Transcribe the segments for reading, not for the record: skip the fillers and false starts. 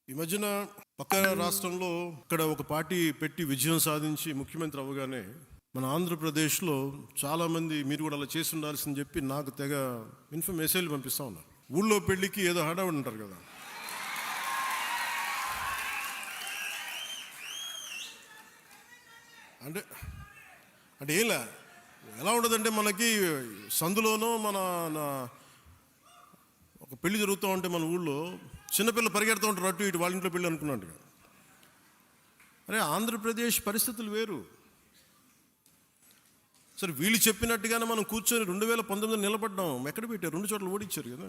ఈ మధ్యన పక్క రాష్ట్రంలో ఇక్కడ ఒక పార్టీ పెట్టి విజయం సాధించి ముఖ్యమంత్రి అవ్వగానే మన ఆంధ్రప్రదేశ్లో చాలామంది మీరు కూడా అలా చేసి ఉండాల్సిందని చెప్పి నాకు తెగ మెసేజ్లు పంపిస్తూ ఉన్నారు. ఊళ్ళో పెళ్ళికి ఏదో హడావుడి ఉంటారు కదా, అంటే అంటే ఏంలా ఎలా ఉండదంటే మనకి సందులోనో ఒక పెళ్లి జరుగుతూ ఉంటే మన ఊళ్ళో చిన్నపిల్లలు పరిగెడుతూ ఉంటారు అటు ఇటు, వాళ్ళ ఇంట్లో పెళ్ళి అనుకున్నట్టుగా. అరే ఆంధ్రప్రదేశ్ పరిస్థితులు వేరు. సరే వీళ్ళు చెప్పినట్టుగానే మనం కూర్చొని 2019 నిలబడ్డాం. ఎక్కడ పెట్టారు? 2 చోట్ల ఓడించారు కదా.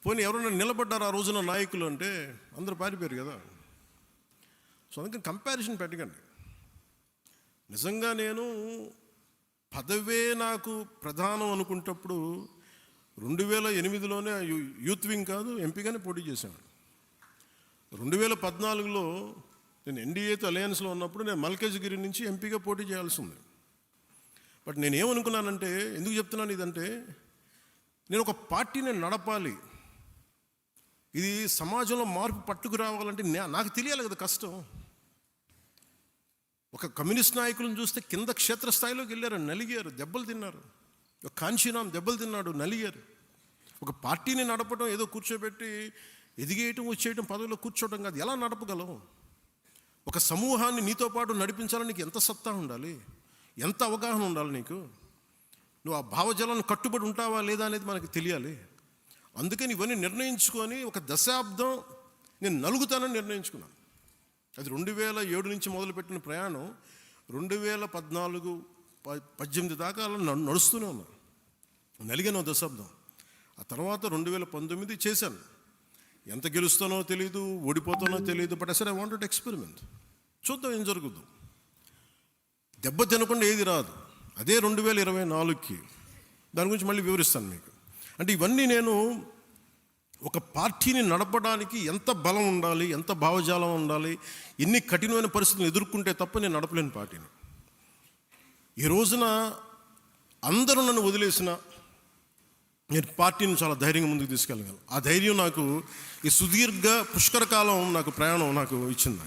పోనీ ఎవరైనా నిలబడ్డారు ఆ రోజున నాయకులు అంటే అందరూ పారిపోయారు కదా. సో అందుకని కంపారిజన్ పెట్టకండి. నిజంగా నేను పదవే నాకు ప్రధానం అనుకుంటప్పుడు 2008లోనే యూత్ వింగ్ కాదు ఎంపీగానే పోటీ చేశాను. 2014లో నేను ఎన్డీఏతో అలయన్స్లో ఉన్నప్పుడు నేను మల్కాజ్గిరి నుంచి ఎంపీగా పోటీ చేయాల్సి ఉంది. బట్ నేను ఏమనుకున్నానంటే, ఎందుకు చెప్తున్నాను ఇదంటే, నేను ఒక పార్టీని నడపాలి, ఇది సమాజంలో మార్పు పట్టుకు రావాలంటే నాకు తెలియాలి కదా కష్టం. ఒక కమ్యూనిస్ట్ నాయకులను చూస్తే కింద క్షేత్రస్థాయిలోకి వెళ్ళారు, నలిగారు, దెబ్బలు తిన్నారు. ఒక కాంచీరామ్ దెబ్బలు తిన్నాడు, నలిగారు. ఒక పార్టీని నడపడం ఏదో కూర్చోబెట్టి ఎదిగేయటం వచ్చేయటం పదవిలో కూర్చోవడం కాదు. ఎలా నడపగలవు? ఒక సమూహాన్ని నీతో పాటు నడిపించాలని నీకు ఎంత సత్తా ఉండాలి, ఎంత అవగాహన ఉండాలి నీకు. నువ్వు ఆ భావజాలను కట్టుబడి ఉంటావా లేదా అనేది మనకు తెలియాలి. అందుకని ఇవన్నీ నిర్ణయించుకొని ఒక దశాబ్దం నేను నలుగుతానని నిర్ణయించుకున్నాను. అది 2007 నుంచి మొదలుపెట్టిన ప్రయాణం 2014-18 దాకా అలా నడుస్తూనే ఉన్నాను. నలిగాను దశాబ్దం. ఆ తర్వాత 2019 చేశాను. ఎంత గెలుస్తానో తెలియదు, ఓడిపోతానో తెలియదు. బట్ అసలు ఐ వాంటెడ్ ఎక్స్పెరిమెంట్. చూద్దాం ఏం జరుగుద్దాం. దెబ్బ తినకుండా ఏది రాదు. అదే 2024కి దాని గురించి మళ్ళీ వివరిస్తాను మీకు. అంటే ఇవన్నీ నేను ఒక పార్టీని నడపడానికి ఎంత బలం ఉండాలి, ఎంత భావజాలం ఉండాలి, ఎన్ని కఠినమైన పరిస్థితులు ఎదుర్కొంటే తప్ప నేను నడపలేని పార్టీని. ఈ రోజున అందరూ నన్ను వదిలేసిన నేను పార్టీని చాలా ధైర్యంగా ముందుకు తీసుకెళ్ళగలను. ఆ ధైర్యం నాకు ఈ సుదీర్ఘ పుష్కర కాలం నాకు ప్రయాణం నాకు ఇచ్చింది.